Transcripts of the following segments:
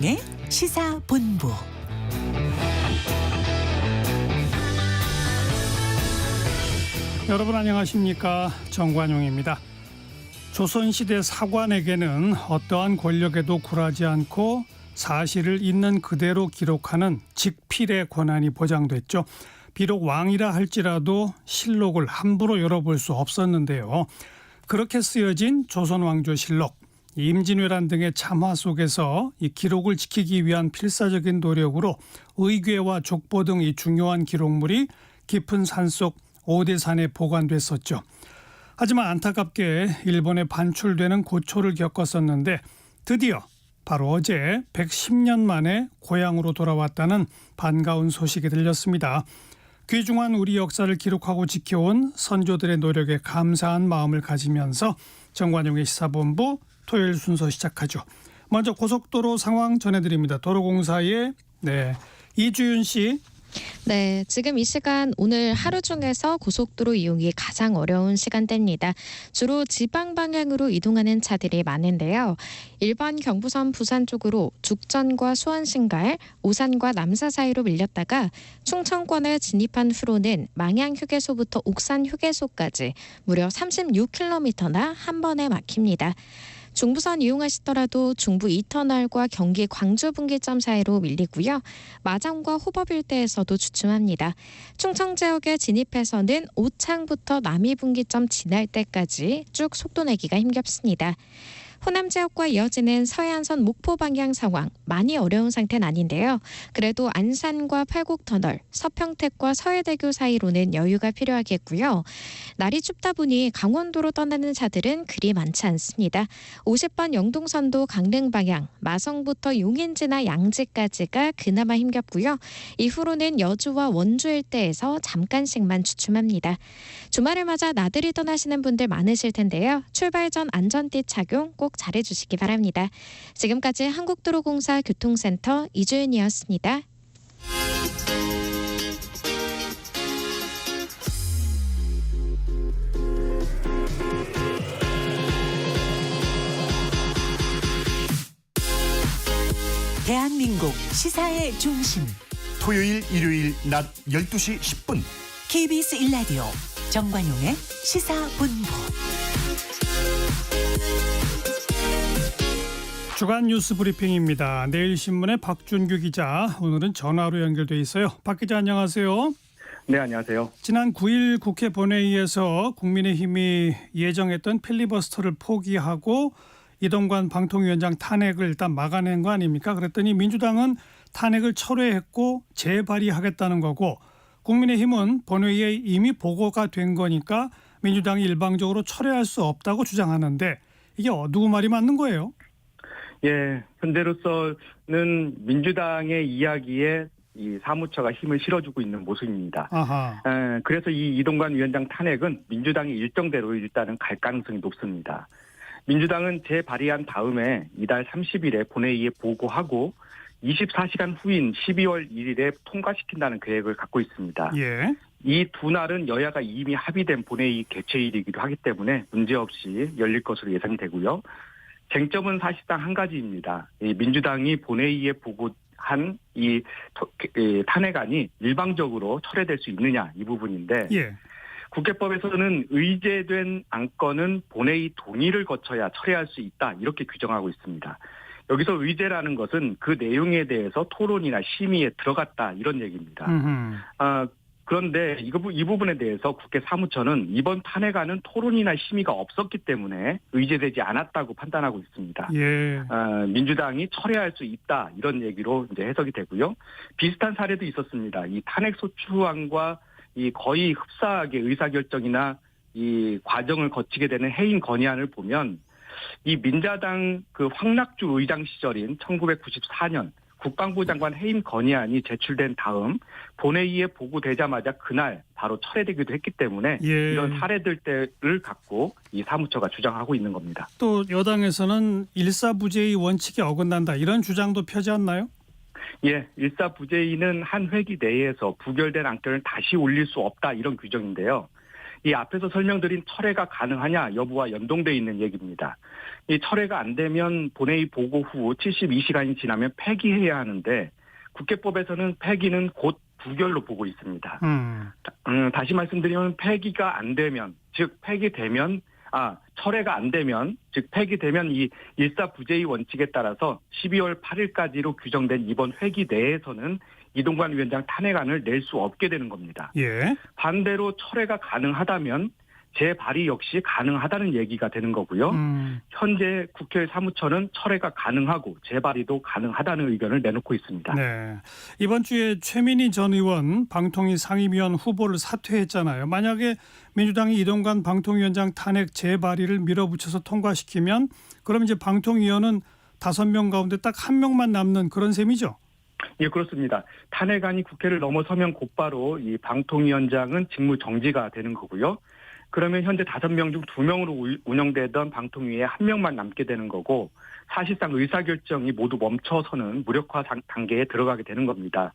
네, 시사본부. 여러분 안녕하십니까? 정관용입니다. 조선시대 사관에게는 어떠한 권력에도 굴하지 않고 사실을 있는 그대로 기록하는 직필의 권한이 보장됐죠. 비록 왕이라 할지라도 실록을 함부로 열어볼 수 없었는데요. 그렇게 쓰여진 조선왕조실록, 임진왜란 등의 참화 속에서 이 기록을 지키기 위한 필사적인 노력으로 의궤와 족보 등 이 중요한 기록물이 깊은 산속 오대산에 보관됐었죠. 하지만 안타깝게 일본에 반출되는 고초를 겪었었는데 드디어 바로 어제 110년 만에 고향으로 돌아왔다는 반가운 소식이 들렸습니다. 귀중한 우리 역사를 기록하고 지켜온 선조들의 노력에 감사한 마음을 가지면서 정관용의 시사본부 토요일 순서 시작하죠. 먼저 고속도로 상황 전해드립니다. 도로공사의 이주윤 씨. 네, 지금 이 시간 오늘 하루 중에서 고속도로 이용이 가장 어려운 시간대입니다. 주로 지방 방향으로 이동하는 차들이 많은데요. 1번 경부선 부산 쪽으로 죽전과 수원신갈, 오산과 남사 사이로 밀렸다가 충청권에 진입한 후로는 망양 휴게소부터 옥산 휴게소까지 무려 36km나 한 번에 막힙니다. 중부선 이용하시더라도 중부 2터널과 경기 광주 분기점 사이로 밀리고요. 마장과 호법 일대에서도 주춤합니다. 충청 지역에 진입해서는 오창부터 남이 분기점 지날 때까지 쭉 속도 내기가 힘겹습니다. 호남 지역과 이어지는 서해안선 목포 방향 상황 많이 어려운 상태는 아닌데요. 그래도 안산과 팔곡터널, 서평택과 서해대교 사이로는 여유가 필요하겠고요. 날이 춥다 보니 강원도로 떠나는 차들은 그리 많지 않습니다. 50번 영동선도 강릉 방향, 마성부터 용인지나 양지까지가 그나마 힘겹고요. 이후로는 여주와 원주 일대에서 잠깐씩만 주춤합니다. 주말을 맞아 나들이 떠나시는 분들 많으실 텐데요. 출발 전 안전띠 착용 꼭 잘해주시기 바랍니다. 지금까지 한국도로공사 교통센터 이주윤이었습니다. 대한민국 시사의 중심 토요일 일요일 낮 12시 10분 KBS 1라디오 정관용의 시사본부. 주간 뉴스 브리핑입니다. 내일신문의 박준규 기자, 오늘은 전화로 연결돼 있어요. 박 기자 안녕하세요. 네, 안녕하세요. 지난 9일 국회 본회의에서 국민의힘이 예정했던 필리버스터를 포기하고 이동관 방통위원장 탄핵을 일단 막아낸 거 아닙니까? 그랬더니 민주당은 탄핵을 철회했고 재발의하겠다는 거고, 국민의힘은 본회의에 이미 보고가 된 거니까 민주당이 일방적으로 철회할 수 없다고 주장하는데 이게 누구 말이 맞는 거예요? 예, 현재로서는 민주당의 이야기에 이 사무처가 힘을 실어주고 있는 모습입니다. 아하. 그래서 이 이동관 위원장 탄핵은 민주당이 일정대로 일단은 갈 가능성이 높습니다. 민주당은 재발의한 다음에 이달 30일에 본회의에 보고하고 24시간 후인 12월 1일에 통과시킨다는 계획을 갖고 있습니다. 예. 이 두 날은 여야가 이미 합의된 본회의 개최일이기도 하기 때문에 문제없이 열릴 것으로 예상되고요. 쟁점은 사실상 한 가지입니다. 이 민주당이 본회의에 보고한 이 탄핵안이 일방적으로 철회될 수 있느냐, 이 부분인데, 예. 국회법에서는 의제된 안건은 본회의 동의를 거쳐야 철회할 수 있다, 이렇게 규정하고 있습니다. 여기서 의제라는 것은 그 내용에 대해서 토론이나 심의에 들어갔다, 이런 얘기입니다. 그런데 이 부분에 대해서 국회 사무처는 이번 탄핵안은 토론이나 심의가 없었기 때문에 의제되지 않았다고 판단하고 있습니다. 예. 민주당이 철회할 수 있다, 이런 얘기로 이제 해석이 되고요. 비슷한 사례도 있었습니다. 이 탄핵 소추안과 이 거의 흡사하게 의사결정이나 이 과정을 거치게 되는 해임 건의안을 보면 이 민자당 그 황낙주 의장 시절인 1994년 국방부 장관 해임 건의안이 제출된 다음 본회의에 보고되자마자 그날 바로 철회되기도 했기 때문에 예. 이런 사례들을 갖고 이 사무처가 주장하고 있는 겁니다. 또 여당에서는 일사부재의 원칙에 어긋난다, 이런 주장도 펴지 않나요? 예, 일사부재의는 한 회기 내에서 부결된 안건을 다시 올릴 수 없다, 이런 규정인데요. 이 앞에서 설명드린 철회가 가능하냐 여부와 연동돼 있는 얘기입니다. 이 철회가 안 되면 본회의 보고 후 72시간이 지나면 폐기해야 하는데 국회법에서는 폐기는 곧 부결로 보고 있습니다. 다시 말씀드리면 폐기가 안 되면, 즉 폐기되면 철회가 안 되면, 즉 폐기되면 이 일사부재의 원칙에 따라서 12월 8일까지로 규정된 이번 회기 내에서는 이동관 위원장 탄핵안을 낼 수 없게 되는 겁니다. 예. 반대로 철회가 가능하다면 재발의 역시 가능하다는 얘기가 되는 거고요. 현재 국회 사무처는 철회가 가능하고 재발의도 가능하다는 의견을 내놓고 있습니다. 네. 이번 주에 최민희 전 의원 방통위 상임위원 후보를 사퇴했잖아요. 만약에 민주당이 이동관 방통위원장 탄핵 재발의를 밀어붙여서 통과시키면 그럼 이제 방통위원은 5명 가운데 딱 1명만 남는 그런 셈이죠? 예, 그렇습니다. 탄핵안이 국회를 넘어서면 곧바로 이 방통위원장은 직무 정지가 되는 거고요. 그러면 현재 5명 중 2명으로 운영되던 방통위에 1명만 남게 되는 거고 사실상 의사결정이 모두 멈춰서는 무력화 단계에 들어가게 되는 겁니다.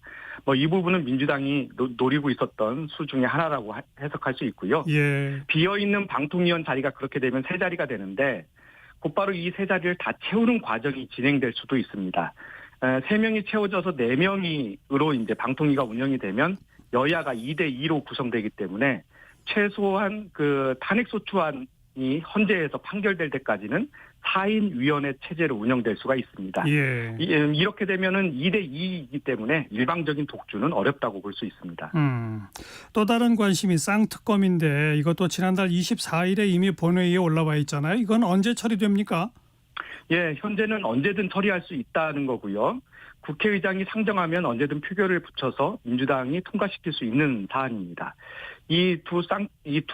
이 부분은 민주당이 노리고 있었던 수 중에 하나라고 해석할 수 있고요. 예. 비어있는 방통위원 자리가 그렇게 되면 3자리가 되는데 곧바로 이 3자리를 다 채우는 과정이 진행될 수도 있습니다. 3명이 채워져서 4명으로 이제 방통위가 운영이 되면 여야가 2대2로 구성되기 때문에 최소한 그 탄핵소추안이 헌재에서 판결될 때까지는 4인 위원회 체제로 운영될 수가 있습니다. 예. 이렇게 되면은 2대2이기 때문에 일방적인 독주는 어렵다고 볼 수 있습니다. 또 다른 관심이 쌍특검인데 이것도 지난달 24일에 이미 본회의에 올라와 있잖아요. 이건 언제 처리됩니까? 예, 현재는 언제든 처리할 수 있다는 거고요. 국회의장이 상정하면 언제든 표결을 붙여서 민주당이 통과시킬 수 있는 사안입니다. 이 두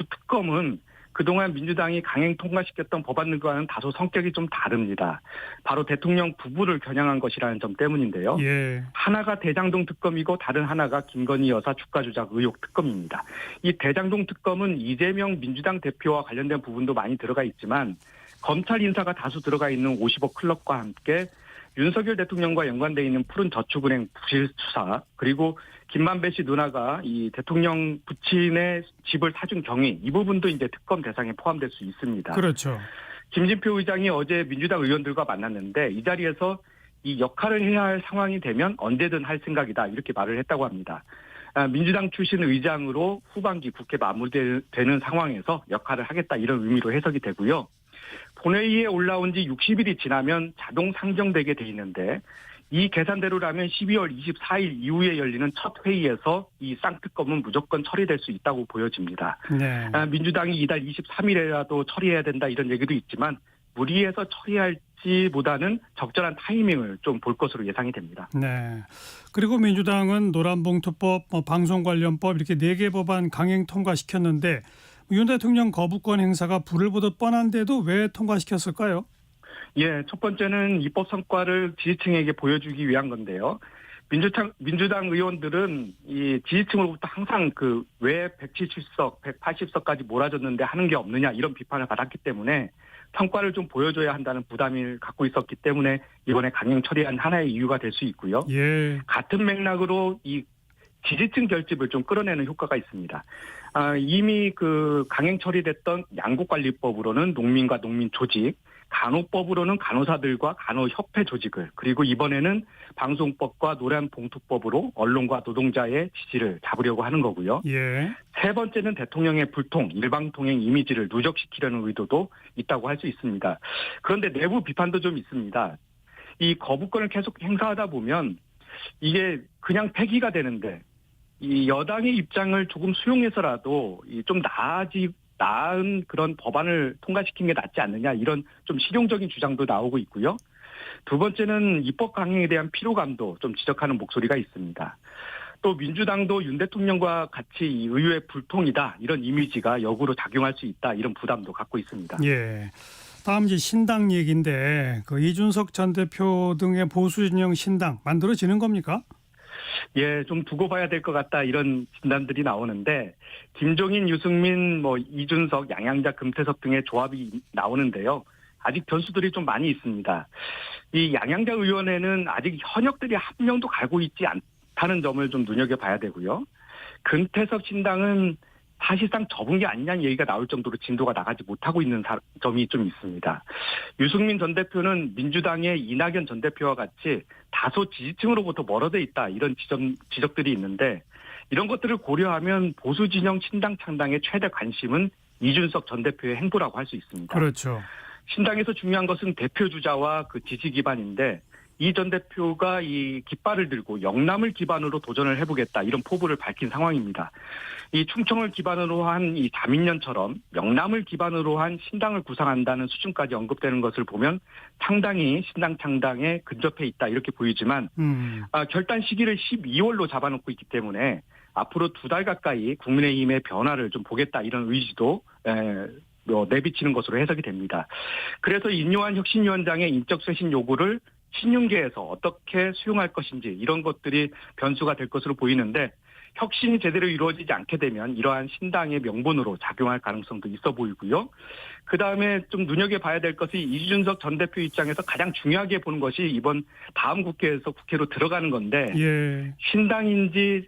특검은 그동안 민주당이 강행 통과시켰던 법안들과는 다소 성격이 좀 다릅니다. 바로 대통령 부부를 겨냥한 것이라는 점 때문인데요. 예. 하나가 대장동 특검이고 다른 하나가 김건희 여사 주가 조작 의혹 특검입니다. 이 대장동 특검은 이재명 민주당 대표와 관련된 부분도 많이 들어가 있지만 검찰 인사가 다수 들어가 있는 50억 클럽과 함께 윤석열 대통령과 연관되어 있는 푸른저축은행 부실 수사, 그리고 김만배 씨 누나가 이 대통령 부친의 집을 사준 경위, 이 부분도 이제 특검 대상에 포함될 수 있습니다. 그렇죠. 김진표 의장이 어제 민주당 의원들과 만났는데 이 자리에서 이 역할을 해야 할 상황이 되면 언제든 할 생각이다, 이렇게 말을 했다고 합니다. 민주당 출신 의장으로 후반기 국회 마무리되는 상황에서 역할을 하겠다, 이런 의미로 해석이 되고요. 본회의에 올라온 지 60일이 지나면 자동 상정되게 돼 있는데 이 계산대로라면 12월 24일 이후에 열리는 첫 회의에서 이 쌍특검은 무조건 처리될 수 있다고 보여집니다. 네. 민주당이 이달 23일에라도 처리해야 된다, 이런 얘기도 있지만 무리해서 처리할지보다는 적절한 타이밍을 좀 볼 것으로 예상이 됩니다. 네. 그리고 민주당은 노란봉투법, 방송관련법 이렇게 4개 법안 강행 통과시켰는데 윤 대통령 거부권 행사가 불을 보듯 뻔한데도 왜 통과시켰을까요? 예, 첫 번째는 입법 성과를 지지층에게 보여주기 위한 건데요. 민주당 의원들은 이 지지층으로부터 항상 왜 170석, 180석까지 몰아줬는데 하는 게 없느냐, 이런 비판을 받았기 때문에 성과를 좀 보여줘야 한다는 부담을 갖고 있었기 때문에 이번에 강행 처리한 하나의 이유가 될 수 있고요. 예. 같은 맥락으로 이 지지층 결집을 좀 끌어내는 효과가 있습니다. 이미 강행 처리됐던 양국관리법으로는 농민과 농민 조직, 간호법으로는 간호사들과 간호협회 조직을, 그리고 이번에는 방송법과 노란봉투법으로 언론과 노동자의 지지를 잡으려고 하는 거고요. 예. 세 번째는 대통령의 불통, 일방통행 이미지를 누적시키려는 의도도 있다고 할 수 있습니다. 그런데 내부 비판도 좀 있습니다. 이 거부권을 계속 행사하다 보면 이게 그냥 폐기가 되는데 이 여당의 입장을 조금 수용해서라도 좀 나은 그런 법안을 통과시킨 게 낫지 않느냐, 이런 좀 실용적인 주장도 나오고 있고요. 두 번째는 입법 강행에 대한 피로감도 좀 지적하는 목소리가 있습니다. 또 민주당도 윤 대통령과 같이 이 의회 불통이다, 이런 이미지가 역으로 작용할 수 있다, 이런 부담도 갖고 있습니다. 예. 다음 이제 신당 얘기인데 이준석 전 대표 등의 보수 진영 신당 만들어지는 겁니까? 예, 좀 두고 봐야 될 것 같다, 이런 진단들이 나오는데 김종인, 유승민, 이준석, 양양자, 금태섭 등의 조합이 나오는데요. 아직 변수들이 좀 많이 있습니다. 이 양양자 의원에는 아직 현역들이 한 명도 갈고 있지 않다는 점을 좀 눈여겨봐야 되고요. 금태섭 신당은 사실상 접은 게 아니냐는 얘기가 나올 정도로 진도가 나가지 못하고 있는 점이 좀 있습니다. 유승민 전 대표는 민주당의 이낙연 전 대표와 같이 다소 지지층으로부터 멀어져 있다 이런 지적들이 있는데 이런 것들을 고려하면 보수 진영 신당 창당의 최대 관심은 이준석 전 대표의 행보라고 할 수 있습니다. 그렇죠. 신당에서 중요한 것은 대표 주자와 그 지지 기반인데 이 전 대표가 이 깃발을 들고 영남을 기반으로 도전을 해보겠다 이런 포부를 밝힌 상황입니다. 이 충청을 기반으로 한 이 자민련처럼 영남을 기반으로 한 신당을 구상한다는 수준까지 언급되는 것을 보면 상당히 신당 창당에 근접해 있다 이렇게 보이지만 결단 시기를 12월로 잡아놓고 있기 때문에 앞으로 2달 가까이 국민의힘의 변화를 좀 보겠다 이런 의지도 내비치는 것으로 해석이 됩니다. 그래서 인요한 혁신위원장의 인적 쇄신 요구를 신윤계에서 어떻게 수용할 것인지 이런 것들이 변수가 될 것으로 보이는데 혁신이 제대로 이루어지지 않게 되면 이러한 신당의 명분으로 작용할 가능성도 있어 보이고요. 그다음에 좀 눈여겨봐야 될 것이 이준석 전 대표 입장에서 가장 중요하게 보는 것이 이번 다음 국회에서 국회로 들어가는 건데 예. 신당인지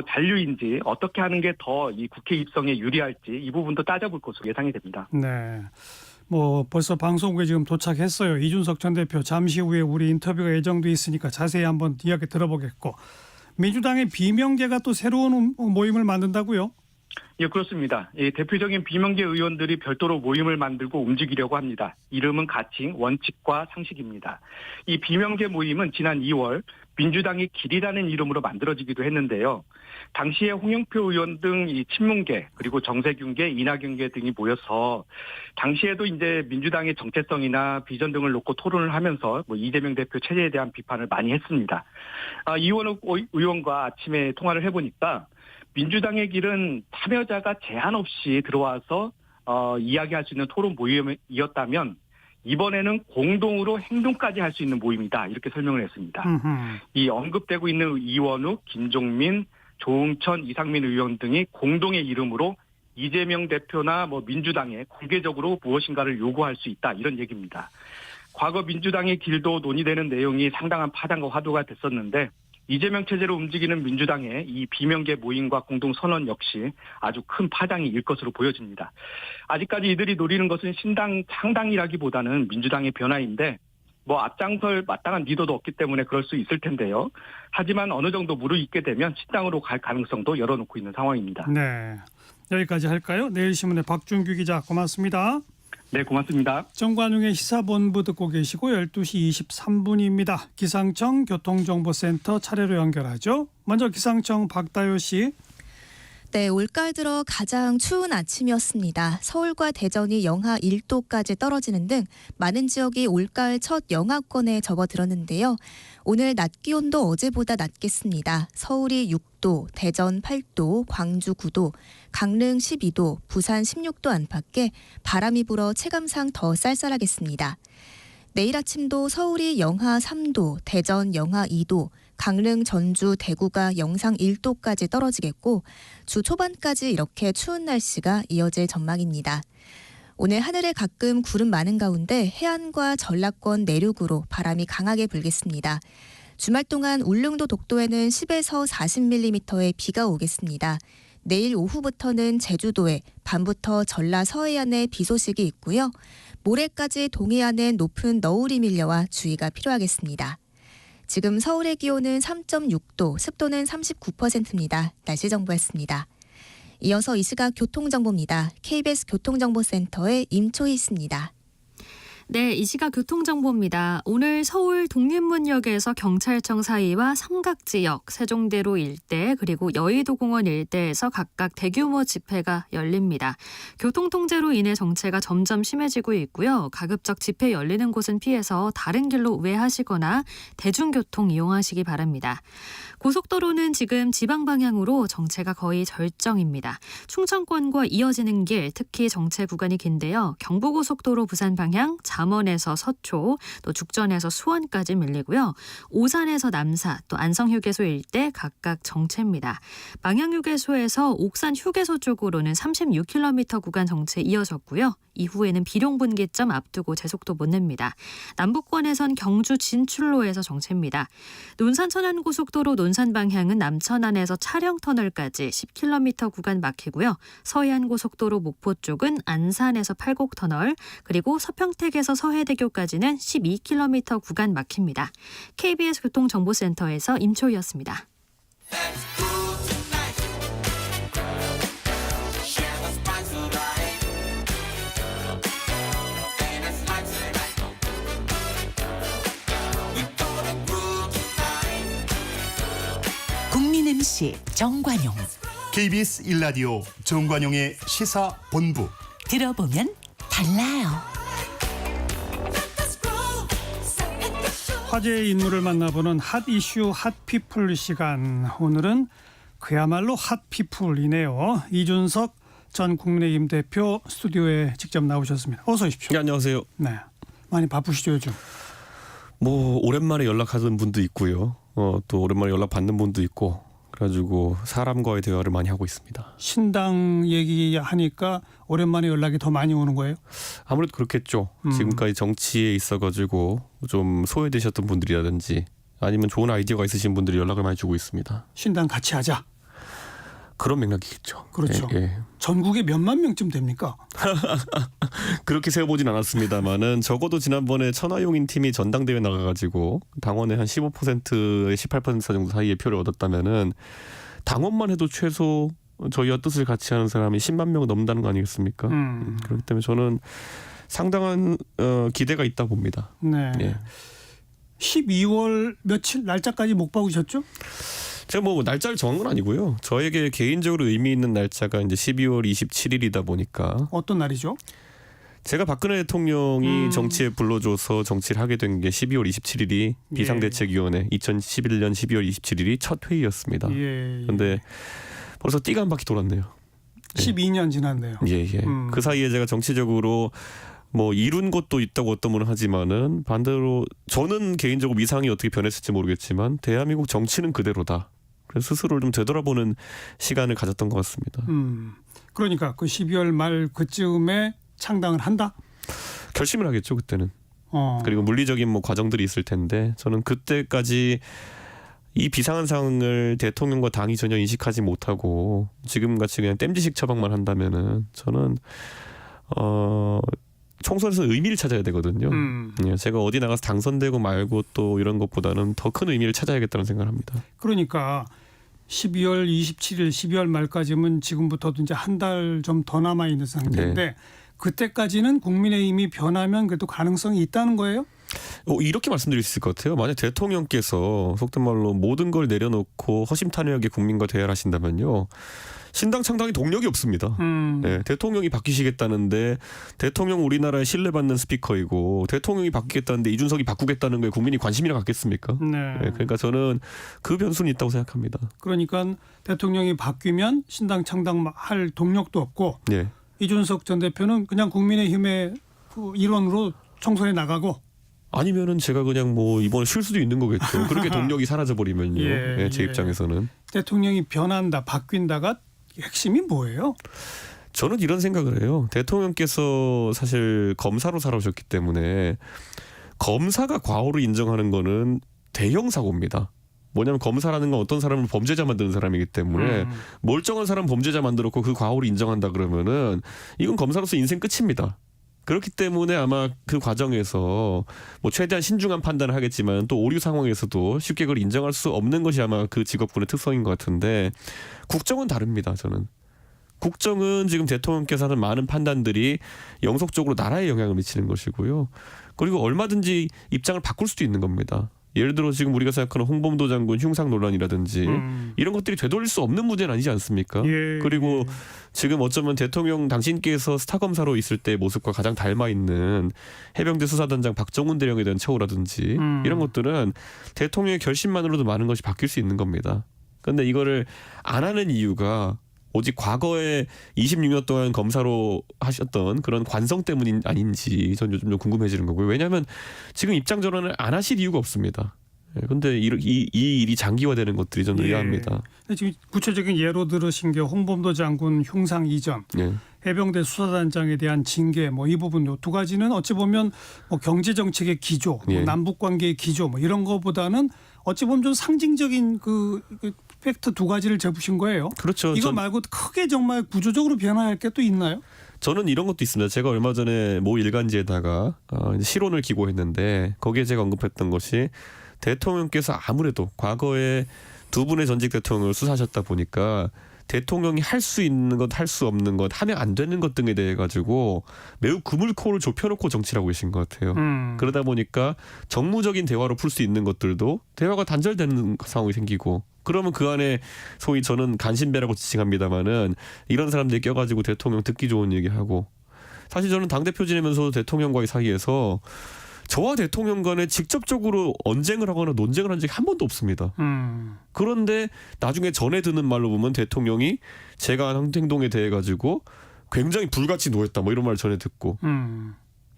잔류인지 어떻게 하는 게 더 이 국회 입성에 유리할지 이 부분도 따져볼 것으로 예상이 됩니다. 네. 벌써 방송국에 지금 도착했어요. 이준석 전 대표 잠시 후에 우리 인터뷰가 예정돼 있으니까 자세히 한번 이야기 들어보겠고 민주당의 비명계가 또 새로운 모임을 만든다고요? 예, 그렇습니다. 대표적인 비명계 의원들이 별도로 모임을 만들고 움직이려고 합니다. 이름은 가칭, 원칙과 상식입니다. 이 비명계 모임은 지난 2월 민주당의 길이라는 이름으로 만들어지기도 했는데요. 당시에 홍영표 의원 등 이 친문계 그리고 정세균계, 이낙연계 등이 모여서 당시에도 이제 민주당의 정체성이나 비전 등을 놓고 토론을 하면서 이재명 대표 체제에 대한 비판을 많이 했습니다. 이원욱 의원과 아침에 통화를 해보니까 민주당의 길은 참여자가 제한 없이 들어와서 이야기할 수 있는 토론 모임이었다면 이번에는 공동으로 행동까지 할 수 있는 모임이다 이렇게 설명을 했습니다. 이 언급되고 있는 이원욱, 김종민, 조응천, 이상민 의원 등이 공동의 이름으로 이재명 대표나 민주당에 공개적으로 무엇인가를 요구할 수 있다 이런 얘기입니다. 과거 민주당의 길도 논의되는 내용이 상당한 파장과 화두가 됐었는데 이재명 체제로 움직이는 민주당의 이 비명계 모임과 공동선언 역시 아주 큰 파장이 일 것으로 보여집니다. 아직까지 이들이 노리는 것은 신당 창당이라기보다는 민주당의 변화인데 앞장설 마땅한 리더도 없기 때문에 그럴 수 있을 텐데요. 하지만 어느 정도 무르익게 되면 신당으로 갈 가능성도 열어놓고 있는 상황입니다. 네, 여기까지 할까요? 내일신문의 박준규 기자 고맙습니다. 네, 고맙습니다. 정관용의 시사본부 듣고 계시고 12시 23분입니다. 기상청 교통정보센터 차례로 연결하죠. 먼저 기상청 박다효 씨. 네, 올가을 들어 가장 추운 아침이었습니다. 서울과 대전이 영하 1도까지 떨어지는 등 많은 지역이 올가을 첫 영하권에 접어들었는데요. 오늘 낮 기온도 어제보다 낮겠습니다. 서울이 6도, 대전 8도, 광주 9도, 강릉 12도, 부산 16도 안팎에 바람이 불어 체감상 더 쌀쌀하겠습니다. 내일 아침도 서울이 영하 3도, 대전 영하 2도, 강릉, 전주, 대구가 영상 1도까지 떨어지겠고 주 초반까지 이렇게 추운 날씨가 이어질 전망입니다. 오늘 하늘에 가끔 구름 많은 가운데 해안과 전라권 내륙으로 바람이 강하게 불겠습니다. 주말 동안 울릉도 독도에는 10에서 40mm의 비가 오겠습니다. 내일 오후부터는 제주도에 밤부터 전라 서해안에 비 소식이 있고요. 모레까지 동해안엔 높은 너울이 밀려와 주의가 필요하겠습니다. 지금 서울의 기온은 3.6도, 습도는 39%입니다. 날씨 정보였습니다. 이어서 이 시각 교통정보입니다. KBS 교통정보센터의 임초희 씨입니다. 네, 이 시각 교통정보입니다. 오늘 서울 독립문역에서 경찰청 사이와 삼각지역, 세종대로 일대 그리고 여의도공원 일대에서 각각 대규모 집회가 열립니다. 교통통제로 인해 정체가 점점 심해지고 있고요. 가급적 집회 열리는 곳은 피해서 다른 길로 우회하시거나 대중교통 이용하시기 바랍니다. 고속도로는 지금 지방 방향으로 정체가 거의 절정입니다. 충청권과 이어지는 길, 특히 정체 구간이 긴데요. 경부고속도로 부산 방향 잠원에서 서초, 또 죽전에서 수원까지 밀리고요. 오산에서 남사, 또 안성휴게소 일대 각각 정체입니다. 망향휴게소에서 옥산 휴게소 쪽으로는 36km 구간 정체 이어졌고요. 이후에는 비룡분기점 앞두고 제속도 못 냅니다. 남북권에선 경주 진출로에서 정체입니다. 논산 천안고속도로 논산 방향은 남천안에서 차량터널까지 10km 구간 막히고요. 서해안고속도로 목포 쪽은 안산에서 팔곡터널, 그리고 서평택에서 서해대교까지는 12km 구간 막힙니다. KBS 교통정보센터에서 임초희였습니다. 국민 MC 정관용. KBS 1라디오 정관용의 시사본부. 들어보면 달라요. 화제의 인물을 만나보는 핫 이슈 핫피플 시간. 오늘은 그야말로 핫피플이네요. 이준석 전 국민의힘 대표 스튜디오에 직접 나오셨습니다. 어서 오십시오. 네, 안녕하세요. 네, 많이 바쁘시죠 요즘? 뭐 오랜만에 연락하는 분도 있고요. 또 오랜만에 연락 받는 분도 있고, 그래가지고 사람과의 대화를 많이 하고 있습니다. 신당 얘기하니까 오랜만에 연락이 더 많이 오는 거예요? 아무래도 그렇겠죠. 지금까지 정치에 있어가지고 좀 소외되셨던 분들이라든지 아니면 좋은 아이디어가 있으신 분들이 연락을 많이 주고 있습니다. 신당 같이 하자. 그런 맥락이겠죠. 그렇죠. 예, 예. 전국에 몇만 명쯤 됩니까? 그렇게 세어보진 않았습니다만은 적어도 지난번에 천하용인 팀이 전당대회 나가가지고 당원의 한 15%에 18% 정도 사이의 표를 얻었다면은 당원만 해도 최소 저희와 뜻을 같이 하는 사람이 10만 명 넘는다는 거 아니겠습니까? 그렇기 때문에 저는 상당한 기대가 있다 봅니다. 네. 예. 12월 며칠 날짜까지 못 박으셨죠? 제가 뭐 날짜를 정한 건 아니고요. 저에게 개인적으로 의미 있는 날짜가 이제 12월 27일이다 보니까. 어떤 날이죠? 제가 박근혜 대통령이 정치에 불러줘서 정치를 하게 된 게 12월 27일이 비상대책위원회 2011년 12월 27일이 첫 회의였습니다. 그런데 벌써 띠가 한 바퀴 돌았네요. 12년 지났네요. 예. 그 사이에 제가 정치적으로 뭐 이룬 것도 있다고 어떤 분은 하지만은 반대로 저는 개인적으로 위상이 어떻게 변했을지 모르겠지만 대한민국 정치는 그대로다. 그래서 스스로를 좀 되돌아보는 시간을 가졌던 것 같습니다. 그러니까 그 12월 말 그쯤에 창당을 한다? 결심을 하겠죠 그때는. 그리고 물리적인 뭐 과정들이 있을 텐데 저는 그때까지 이 비상한 상황을 대통령과 당이 전혀 인식하지 못하고 지금같이 그냥 땜지식 처방만 한다면은 저는 총선에서 의미를 찾아야 되거든요. 제가 어디 나가서 당선되고 말고 또 이런 것보다는 더 큰 의미를 찾아야겠다는 생각을 합니다. 그러니까 12월 27일 12월 말까지면 지금부터도 이제 한 달 좀 더 남아 있는 상태인데 네. 그때까지는 국민의힘이 변하면 그래도 가능성이 있다는 거예요? 이렇게 말씀드릴 수 있을 것 같아요. 만약 대통령께서 속된 말로 모든 걸 내려놓고 허심탄회하게 국민과 대화를 하신다면요. 신당 창당이 동력이 없습니다. 네, 대통령이 바뀌시겠다는데 대통령 우리나라에 신뢰받는 스피커이고 대통령이 바뀌겠다는데 이준석이 바꾸겠다는 거에 국민이 관심이나 갖겠습니까? 네. 그러니까 저는 그 변수는 있다고 생각합니다. 그러니까 대통령이 바뀌면 신당 창당할 동력도 없고 네. 이준석 전 대표는 그냥 국민의힘의 그 일원으로 총선에 나가고 아니면은 제가 그냥 뭐 이번에 쉴 수도 있는 거겠죠. 그렇게 동력이 사라져 버리면요. 제 입장에서는 대통령이 변한다, 바뀐다가 핵심이 뭐예요? 저는 이런 생각을 해요. 대통령께서 사실 검사로 살아오셨기 때문에 검사가 과오를 인정하는 거는 대형 사고입니다. 뭐냐면 검사라는 건 어떤 사람을 범죄자 만드는 사람이기 때문에 멀쩡한 사람 범죄자 만들었고 그 과오를 인정한다 그러면은 이건 검사로서 인생 끝입니다. 그렇기 때문에 아마 그 과정에서 뭐 최대한 신중한 판단을 하겠지만 또 오류 상황에서도 쉽게 그걸 인정할 수 없는 것이 아마 그 직업군의 특성인 것 같은데 국정은 다릅니다. 저는. 국정은 지금 대통령께서 하는 많은 판단들이 영속적으로 나라에 영향을 미치는 것이고요. 그리고 얼마든지 입장을 바꿀 수도 있는 겁니다. 예를 들어 지금 우리가 생각하는 홍범도 장군 흉상 논란이라든지 이런 것들이 되돌릴 수 없는 문제는 아니지 않습니까? 그리고 지금 어쩌면 대통령 당신께서 스타 검사로 있을 때의 모습과 가장 닮아 있는 해병대 수사단장 박정훈 대령에 대한 처우라든지 이런 것들은 대통령의 결심만으로도 많은 것이 바뀔 수 있는 겁니다. 그런데 이거를 안 하는 이유가 오직 과거에 26년 동안 검사로 하셨던 그런 관성 때문인 아닌지 전 요즘 좀 궁금해지는 거고요. 왜냐하면 지금 입장 전환을 안 하실 이유가 없습니다. 그런데 이 일이 장기화되는 것들이 저는 의아합니다. 지금 구체적인 예로 들으신 게 홍범도 장군 흉상 이전, 해병대 수사단장에 대한 징계, 뭐 이 부분 요 두 가지는 어찌 보면 뭐 경제 정책의 기조, 뭐 남북 관계의 기조, 뭐 이런 거보다는 어찌 보면 좀 상징적인 그 팩트 두 가지를 짚으신 거예요. 그렇죠. 이거 말고 크게 정말 구조적으로 변화할 게 또 있나요? 저는 이런 것도 있습니다. 제가 얼마 전에 모 일간지에다가 실론을 기고했는데 거기에 제가 언급했던 것이 대통령께서 아무래도 과거에 두 분의 전직 대통령을 수사하셨다 보니까 대통령이 할 수 있는 것, 할 수 없는 것, 하면 안 되는 것 등에 대해 가지고 매우 그물코를 좁혀놓고 정치를 하고 계신 것 같아요. 그러다 보니까 정무적인 대화로 풀 수 있는 것들도 대화가 단절되는 상황이 생기고 그러면 그 안에 소위 저는 간신배라고 지칭합니다마는 이런 사람들이 껴가지고 대통령 듣기 좋은 얘기하고 사실 저는 당대표 지내면서 대통령과의 사이에서 저와 대통령 간에 직접적으로 언쟁을 하거나 논쟁을 한 적이 한 번도 없습니다. 그런데 나중에 전해 듣는 말로 보면 대통령이 제가 한 행동에 대해 가지고 굉장히 불같이 노했다 뭐 이런 말을 전해 듣고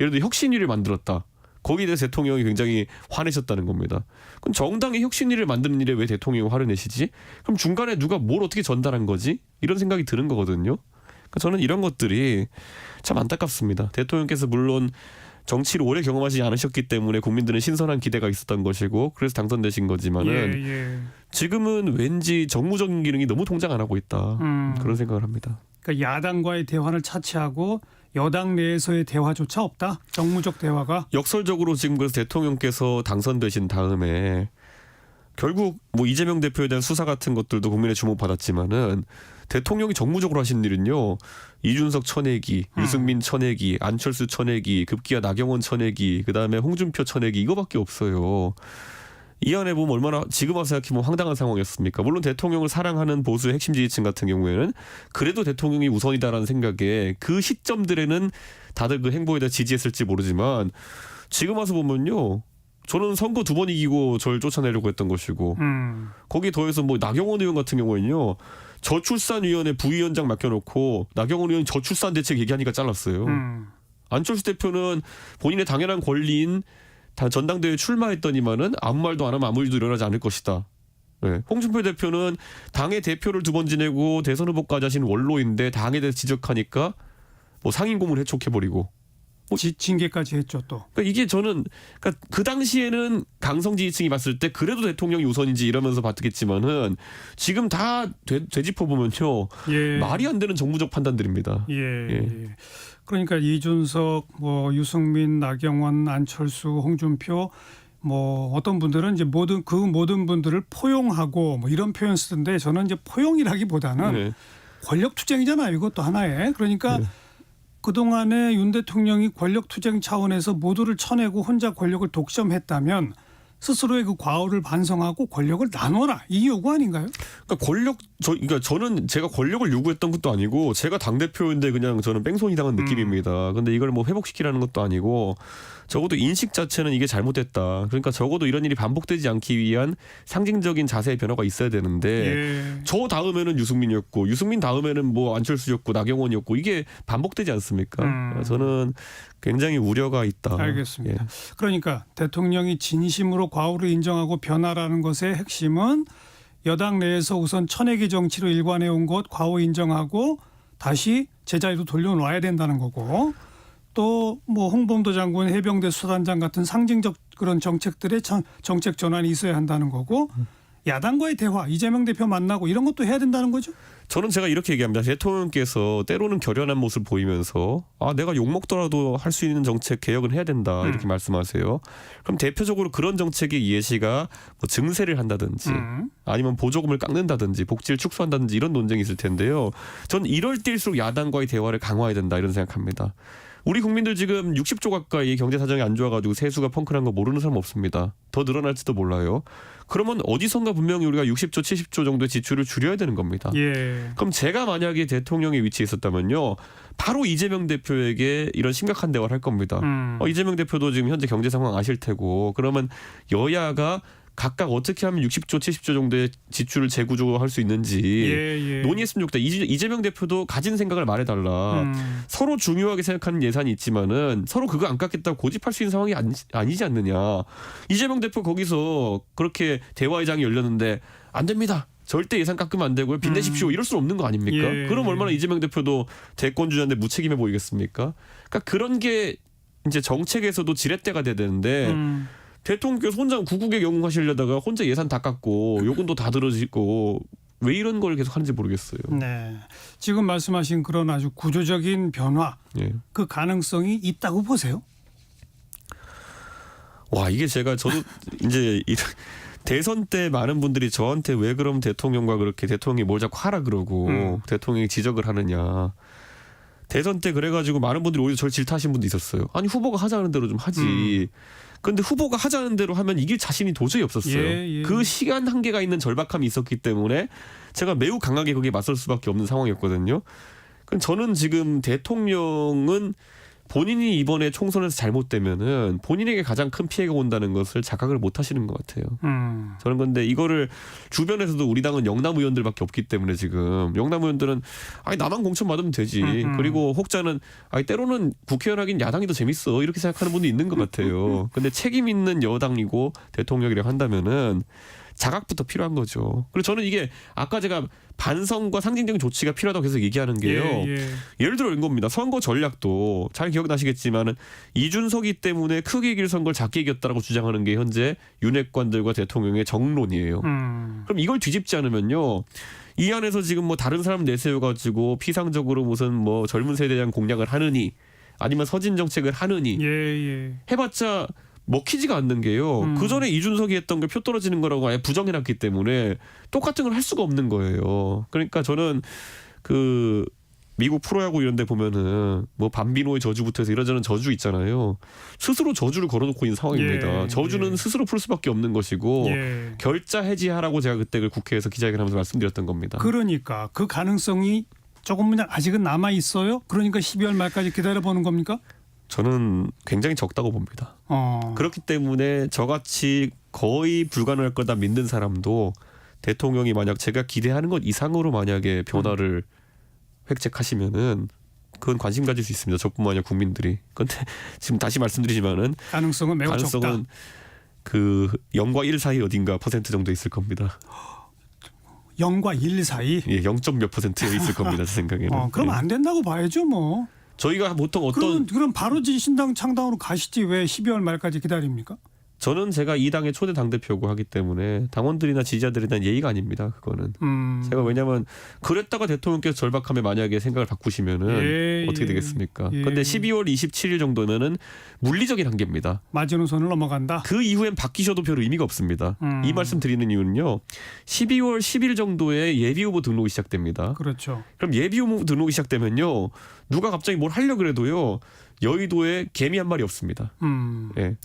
예를 들어 혁신위를 만들었다. 거기에 대해서 대통령이 굉장히 화내셨다는 겁니다. 그럼 정당이 혁신위를 만드는 일에 왜 대통령이 화를 내시지? 그럼 중간에 누가 뭘 어떻게 전달한 거지? 이런 생각이 드는 거거든요. 그러니까 저는 이런 것들이 참 안타깝습니다. 대통령께서 물론 정치를 오래 경험하지 않으셨기 때문에 국민들은 신선한 기대가 있었던 것이고 그래서 당선되신 거지만은 지금은 왠지 정무적인 기능이 너무 통장 안 하고 있다. 그런 생각을 합니다. 그러니까 야당과의 대화를 차치하고 여당 내에서의 대화조차 없다. 정무적 대화가. 역설적으로 지금 그래서 대통령께서 당선되신 다음에 결국 뭐 이재명 대표에 대한 수사 같은 것들도 국민의 주목받았지만은 대통령이 정무적으로 하신 일은요. 이준석 쳐내기, 유승민 쳐내기, 안철수 쳐내기, 급기야 나경원 쳐내기, 그다음에 홍준표 쳐내기 이거밖에 없어요. 이 안에 보면 얼마나 지금 와서 생각해보면 황당한 상황이었습니까? 물론 대통령을 사랑하는 보수의 핵심 지지층 같은 경우에는 그래도 대통령이 우선이다라는 생각에 그 시점들에는 다들 그 행보에 대해 지지했을지 모르지만 지금 와서 보면요. 저는 선거 2번 이기고 저를 쫓아내려고 했던 것이고 거기에 더해서 뭐 나경원 의원 같은 경우에는요. 저출산위원회 부위원장 맡겨놓고 나경원 의원이 저출산 대책 얘기하니까 잘랐어요. 안철수 대표는 본인의 당연한 권리인 전당대회에 출마했더니만은 아무 말도 안 하면 아무 일도 일어나지 않을 것이다. 네. 홍준표 대표는 당의 대표를 2번 지내고 대선 후보까지 하신 원로인데 당에 대해서 지적하니까 뭐 상임고문 해촉해버리고 징계까지 했죠 또. 그러니까 이게 저는 그러니까 그 당시에는 강성 지지층이 봤을 때 그래도 대통령이 우선인지 이러면서 봤겠지만은 지금 다 되짚어 보면요 말이 안 되는 정무적 판단들입니다. 그러니까 이준석, 뭐 유승민, 나경원, 안철수, 홍준표 뭐 어떤 분들은 이제 모든 분들을 포용하고 뭐 이런 표현 쓰던데 저는 이제 포용이라기보다는 권력 투쟁이잖아요. 이것도 하나의. 그러니까. 그동안에 윤 대통령이 권력투쟁 차원에서 모두를 쳐내고 혼자 권력을 독점했다면 스스로의 그 과오를 반성하고 권력을 나눠라 이 요구 아닌가요? 그러니까 저는 제가 권력을 요구했던 것도 아니고 제가 당대표인데 그냥 저는 뺑소니 당한 느낌입니다. 근데 이걸 뭐 회복시키라는 것도 아니고 적어도 인식 자체는 이게 잘못됐다. 그러니까 적어도 이런 일이 반복되지 않기 위한 상징적인 자세의 변화가 있어야 되는데 저 다음에는 유승민이었고 유승민 다음에는 뭐 안철수였고 나경원이었고 이게 반복되지 않습니까? 저는 굉장히 우려가 있다. 알겠습니다. 그러니까 대통령이 진심으로 과오를 인정하고 변화라는 것의 핵심은 여당 내에서 우선 쳐내기 정치로 일관해온 것 과오 인정하고 다시 제자리로 돌려놔야 된다는 거고 또 뭐 홍범도 장군 해병대 수단장 같은 상징적 그런 정책들의 정책 전환이 있어야 한다는 거고 야당과의 대화 이재명 대표 만나고 이런 것도 해야 된다는 거죠? 저는 제가 이렇게 얘기합니다. 대통령께서 때로는 결연한 모습을 보이면서 내가 욕먹더라도 할 수 있는 정책 개혁은 해야 된다 이렇게 말씀하세요. 그럼 대표적으로 그런 정책의 예시가 뭐 증세를 한다든지 아니면 보조금을 깎는다든지 복지를 축소한다든지 이런 논쟁이 있을 텐데요. 저는 이럴 때일수록 야당과의 대화를 강화해야 된다 이런 생각합니다. 우리 국민들 지금 60조 가까이 경제 사정이 안 좋아가지고 세수가 펑크난 거 모르는 사람 없습니다. 더 늘어날지도 몰라요. 그러면 어디선가 분명히 우리가 60조, 70조 정도의 지출을 줄여야 되는 겁니다. 그럼 제가 만약에 대통령의 위치에 있었다면요. 바로 이재명 대표에게 이런 심각한 대화를 할 겁니다. 이재명 대표도 지금 현재 경제 상황 아실 테고 그러면 여야가 각각 어떻게 하면 60조, 70조 정도의 지출을 재구조할 수 있는지 예. 논의했으면 좋겠다. 이재명 대표도 가진 생각을 말해달라. 서로 중요하게 생각하는 예산이 있지만은 서로 그거 안 깎겠다고 고집할 수 있는 상황이 아니지 않느냐. 이재명 대표 거기서 그렇게 대화의장이 열렸는데 안 됩니다. 절대 예산 깎으면 안 되고요. 빚내십시오. 이럴 수는 없는 거 아닙니까? 예. 그럼 얼마나 이재명 대표도 대권 주자인데 무책임해 보이겠습니까? 그러니까 그런 게 이제 정책에서도 지렛대가 돼야 되는데 대통령께서 혼자 구국에 영웅하시려다가 혼자 예산 다 깎고 요금도 다 들어지고 왜 이런 걸 계속 하는지 모르겠어요. 네. 지금 말씀하신 그런 아주 구조적인 변화, 예. 그 가능성이 있다고 보세요? 와, 이게 저도 이제 대선 때 많은 분들이 저한테 왜 그럼 대통령과 그렇게 대통령이 뭘 자꾸 하라 그러고 대통령이 지적을 하느냐. 대선 때 그래가지고 많은 분들이 오히려 저를 질타하신 분도 있었어요. 아니 후보가 하자는 대로 좀 하지. 그런데 후보가 하자는 대로 하면 이길 자신이 도저히 없었어요. 예. 그 시간 한계가 있는 절박함이 있었기 때문에 제가 매우 강하게 거기에 맞설 수밖에 없는 상황이었거든요. 그럼 저는 지금 대통령은 본인이 이번에 총선에서 잘못되면은 본인에게 가장 큰 피해가 온다는 것을 자각을 못 하시는 것 같아요. 저는 근데 이거를 주변에서도 우리 당은 영남 의원들밖에 없기 때문에 지금 영남 의원들은 아니 나만 공천 받으면 되지. 그리고 혹자는 아니 때로는 국회의원 하긴 야당이 더 재밌어 이렇게 생각하는 분도 있는 것 같아요. 근데 책임 있는 여당이고 대통령이라고 한다면은 자각부터 필요한 거죠. 그리고 저는 이게 아까 제가 반성과 상징적인 조치가 필요하다고 계속 얘기하는 게요. 예를 들어 이런 겁니다. 선거 전략도 잘 기억나시겠지만은 이준석이 때문에 크게 이길 선거를 작게 이겼다라고 주장하는 게 현재 윤핵관들과 대통령의 정론이에요. 그럼 이걸 뒤집지 않으면요. 이 안에서 지금 뭐 다른 사람 내세워가지고 피상적으로 무슨 뭐 젊은 세대에 대한 공략을 하느니 아니면 서진 정책을 하느니 해봤자 먹히지가 않는 게요. 그 전에 이준석이 했던 게 표 떨어지는 거라고 아예 부정해놨기 때문에 똑같은 걸 할 수가 없는 거예요. 그러니까 저는 그 미국 프로야구 이런 데 보면은 뭐 밤비노의 저주부터 해서 이런저런 저주 있잖아요. 스스로 저주를 걸어놓고 있는 상황입니다. 저주는 스스로 풀 수밖에 없는 것이고 결자 해지하라고 제가 그때 그 국회에서 기자회견하면서 말씀드렸던 겁니다. 그러니까 그 가능성이 조금 아직은 남아 있어요. 그러니까 12월 말까지 기다려보는 겁니까? 저는 굉장히 적다고 봅니다. 그렇기 때문에 저같이 거의 불가능할 거다 믿는 사람도 대통령이 만약 제가 기대하는 것 이상으로 만약에 변화를 획책하시면은 그건 관심 가질 수 있습니다. 저뿐만 아니라 국민들이. 그런데 지금 다시 말씀드리지만은 가능성은 매우 적다. 그 0과 1 사이 어딘가 퍼센트 정도 있을 겁니다. 0과 1 사이? 예, 0몇 %에 있을 겁니다. 제 생각에는. 그럼 안 된다고 봐야죠 뭐. 저희가 보통 그럼 바로 신당 창당으로 가시지 왜 12월 말까지 기다립니까? 저는 제가 이 당의 초대 당대표고 하기 때문에 당원들이나 지지자들에 대한 예의가 아닙니다. 그거는. 제가 왜냐하면 그랬다가 대통령께서 절박함에 만약에 생각을 바꾸시면은 어떻게 되겠습니까? 그런데 12월 27일 정도면은 물리적인 한계입니다. 마지노선을 넘어간다. 그 이후엔 바뀌셔도 별 의미가 없습니다. 이 말씀 드리는 이유는요. 12월 10일 정도에 예비후보 등록이 시작됩니다. 그렇죠. 그럼 예비후보 등록이 시작되면요. 누가 갑자기 뭘 하려고 그래도요. 여의도에 개미 한 마리 없습니다.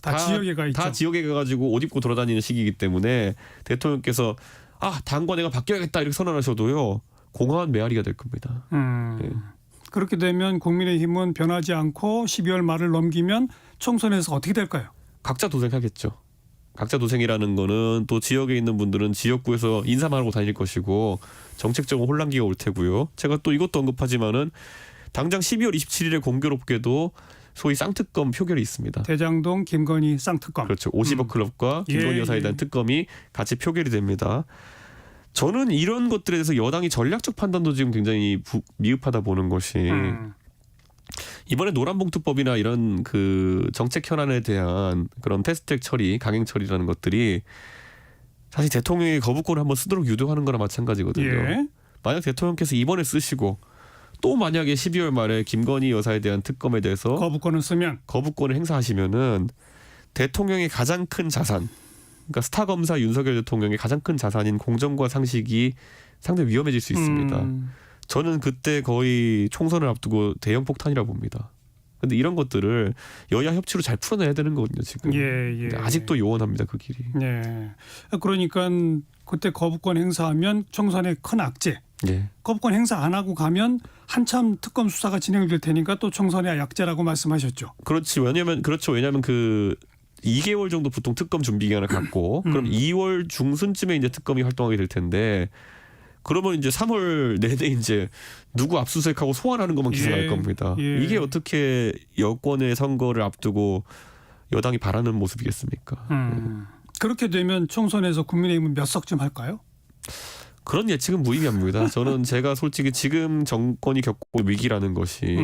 다 지역에 가 있죠. 다 지역에 가가지고 옷 입고 돌아다니는 시기이기 때문에 대통령께서 당과 내가 바뀌어야겠다 이렇게 선언하셔도요. 공허한 메아리가 될 겁니다. 그렇게 되면 국민의힘은 변하지 않고 12월 말을 넘기면 총선에서 어떻게 될까요? 각자 도생하겠죠. 각자 도생이라는 거는 또 지역에 있는 분들은 지역구에서 인사만 하고 다닐 것이고 정책적으로 혼란기가 올 테고요. 제가 또 이것도 언급하지만은 당장 12월 27일에 공교롭게도 소위 쌍특검 표결이 있습니다. 대장동 김건희 쌍특검. 그렇죠. 50억 클럽과 김건희 여사에 대한 특검이 같이 표결이 됩니다. 저는 이런 것들에 대해서 여당이 전략적 판단도 지금 굉장히 미흡하다 보는 것이 이번에 노란봉투법이나 이런 그 정책 현안에 대한 그런 패스트트랙 처리, 강행 처리라는 것들이 사실 대통령이 거부권을 한번 쓰도록 유도하는 거나 마찬가지거든요. 만약 대통령께서 이번에 쓰시고 또 만약에 12월 말에 김건희 여사에 대한 특검에 대해서 거부권을 행사하시면은 대통령의 가장 큰 자산, 그러니까 스타 검사 윤석열 대통령의 가장 큰 자산인 공정과 상식이 상당히 위험해질 수 있습니다. 저는 그때 거의 총선을 앞두고 대형 폭탄이라고 봅니다. 그런데 이런 것들을 여야 협치로 잘 풀어내야 되는 거거든요. 지금. 아직도 요원합니다. 그 길이. 그러니까 그때 거부권 행사하면 총선에 큰 악재. 거부권 행사 안 하고 가면 한참 특검 수사가 진행될 테니까 또 총선의 약재라고 말씀하셨죠. 왜냐하면 그 2개월 정도 보통 특검 준비 기간을 갖고 그럼 2월 중순쯤에 이제 특검이 활동하게 될 텐데 그러면 이제 3월 내내 이제 누구 압수수색하고 소환하는 것만 기사할 겁니다. 이게 어떻게 여권의 선거를 앞두고 여당이 바라는 모습이겠습니까? 그렇게 되면 총선에서 국민의힘은 몇 석쯤 할까요? 그런 예측은 무의미합니다. 저는 제가 솔직히 지금 정권이 겪고 있는 위기라는 것이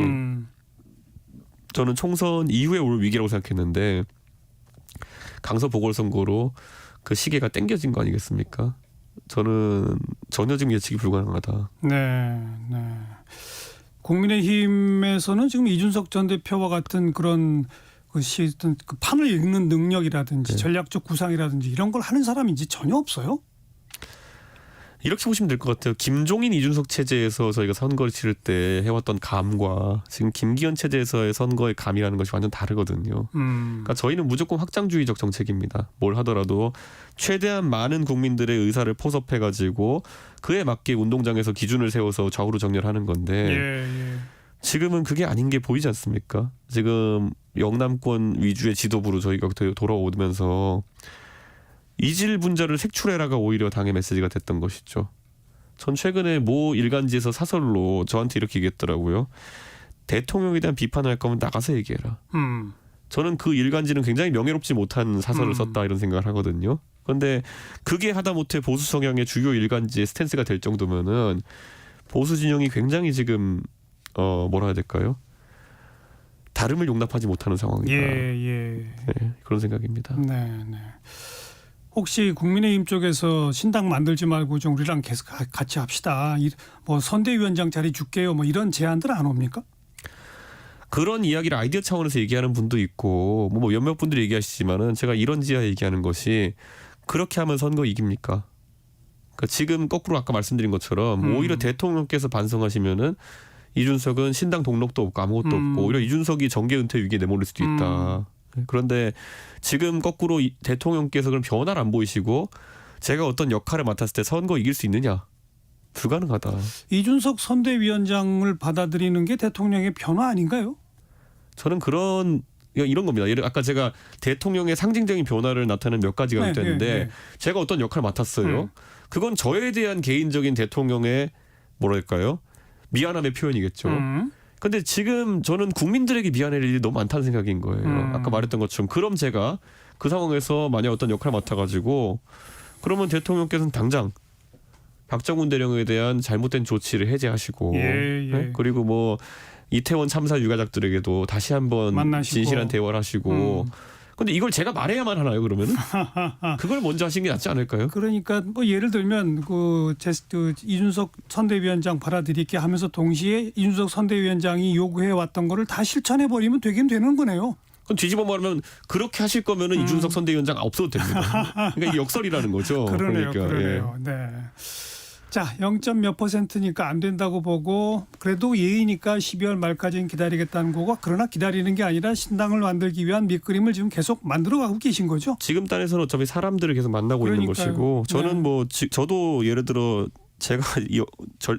저는 총선 이후에 올 위기라고 생각했는데 강서 보궐선거로 그 시계가 땡겨진 거 아니겠습니까? 저는 전혀 지금 예측이 불가능하다. 네. 국민의힘에서는 지금 이준석 전 대표와 같은 그런 그 판을 읽는 능력이라든지 전략적 구상이라든지 이런 걸 하는 사람이 이제 전혀 없어요? 이렇게 보시면 될 것 같아요. 김종인 이준석 체제에서 저희가 선거를 치를 때 해왔던 감과 지금 김기현 체제에서의 선거의 감이라는 것이 완전 다르거든요. 그러니까 저희는 무조건 확장주의적 정책입니다. 뭘 하더라도 최대한 많은 국민들의 의사를 포섭해가지고 그에 맞게 운동장에서 기준을 세워서 좌우로 정렬하는 건데 지금은 그게 아닌 게 보이지 않습니까? 지금 영남권 위주의 지도부로 저희가 돌아오면서 이질 분자를 색출해라가 오히려 당의 메시지가 됐던 것이죠. 전 최근에 모 일간지에서 사설로 저한테 이렇게 얘기했더라고요. 대통령에 대한 비판을 할 거면 나가서 얘기해라. 저는 그 일간지는 굉장히 명예롭지 못한 사설을 썼다 이런 생각을 하거든요. 그런데 그게 하다못해 보수 성향의 주요 일간지의 스탠스가 될 정도면은 보수 진영이 굉장히 지금 뭐라 해야 될까요? 다름을 용납하지 못하는 상황이다. 네, 그런 생각입니다. 네. 혹시 국민의힘 쪽에서 신당 만들지 말고 좀 우리랑 계속 같이 합시다. 뭐 선대위원장 자리 줄게요. 뭐 이런 제안들 안 옵니까? 그런 이야기를 아이디어 차원에서 얘기하는 분도 있고 뭐 몇몇 분들이 얘기하시지만은 제가 이런 지하 얘기하는 것이 그렇게 하면 선거 이깁니까? 그러니까 지금 거꾸로 아까 말씀드린 것처럼 오히려 대통령께서 반성하시면은 이준석은 신당 등록도 없고 아무것도 없고 오히려 이준석이 정계 은퇴 위기에 내몰릴 수도 있다. 그런데 지금 거꾸로 대통령께서 그럼 변화를 안 보이시고 제가 어떤 역할을 맡았을 때 선거 이길 수 있느냐? 불가능하다. 이준석 선대위원장을 받아들이는 게 대통령의 변화 아닌가요? 저는 이런 겁니다. 아까 제가 대통령의 상징적인 변화를 나타내는 몇 가지가 있었는데 제가 어떤 역할을 맡았어요. 그건 저에 대한 개인적인 대통령의 뭐랄까요? 미안함의 표현이겠죠. 근데 지금 저는 국민들에게 미안할 일이 너무 많다는 생각인 거예요. 아까 말했던 것처럼 그럼 제가 그 상황에서 만약 어떤 역할을 맡아가지고 그러면 대통령께서는 당장 박정훈 대령에 대한 잘못된 조치를 해제하시고 네? 그리고 뭐 이태원 참사 유가족들에게도 다시 한번 만나시고. 진실한 대화를 하시고 근데 이걸 제가 말해야만 하나요 그러면은? 그걸 먼저 하신 게 낫지 않을까요? 그러니까 뭐 예를 들면 그 이준석 선대위원장 받아들일게 하면서 동시에 이준석 선대위원장이 요구해 왔던 거를 다 실천해 버리면 되긴 되는 거네요. 그럼 뒤집어 말하면 그렇게 하실 거면은 이준석 선대위원장 없어도 됩니다. 그러니까 이게 역설이라는 거죠. 그러네요. 네. 자, 0.몇 %니까 안 된다고 보고 그래도 예의니까 12월 말까지는 기다리겠다는 거고 그러나 기다리는 게 아니라 신당을 만들기 위한 밑그림을 지금 계속 만들어가고 계신 거죠? 지금 단에서는 어차피 사람들을 계속 만나고 있는 것이고 저는 저도 예를 들어 제가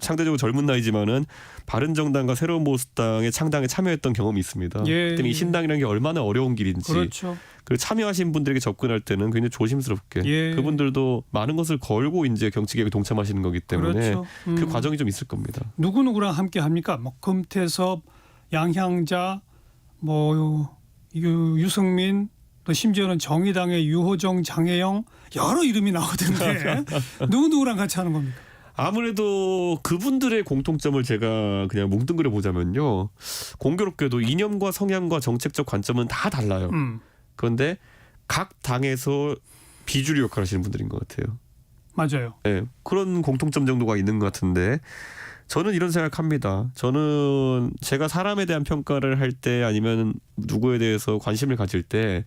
상대적으로 젊은 나이지만은 바른정당과 새로운보수당의 창당에 참여했던 경험이 있습니다. 때문에 이 신당이라는 게 얼마나 어려운 길인지 그리고 참여하신 분들에게 접근할 때는 굉장히 조심스럽게 그분들도 많은 것을 걸고 이제 정치개혁에 동참하시는 거기 때문에 그 과정이 좀 있을 겁니다. 누구누구랑 함께 합니까? 뭐 금태섭, 양향자, 뭐 유승민 또 심지어는 정의당의 유호정, 장혜영 여러 이름이 나오던데 누구누구랑 같이 하는 겁니까? 아무래도 그분들의 공통점을 제가 그냥 뭉뚱그려 보자면요. 공교롭게도 이념과 성향과 정책적 관점은 다 달라요. 그런데 각 당에서 비주류 역할을 하시는 분들인 것 같아요. 맞아요. 네, 그런 공통점 정도가 있는 것 같은데 저는 이런 생각합니다. 저는 제가 사람에 대한 평가를 할 때 아니면 누구에 대해서 관심을 가질 때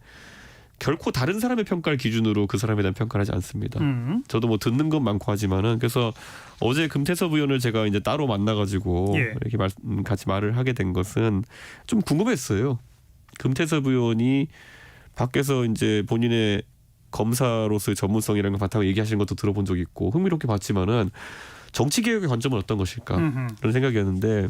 결코 다른 사람의 평가를 기준으로 그 사람에 대한 평가를 하지 않습니다. 저도 뭐 듣는 건 많고 하지만은 그래서 어제 금태섭 의원을 제가 이제 따로 만나가지고 이렇게 같이 말을 하게 된 것은 좀 궁금했어요. 금태섭 의원이 밖에서 이제 본인의 검사로서의 전문성이라는 걸 바탕으로 얘기하시는 것도 들어본 적이 있고 흥미롭게 봤지만은 정치개혁의 관점은 어떤 것일까 그런 생각이었는데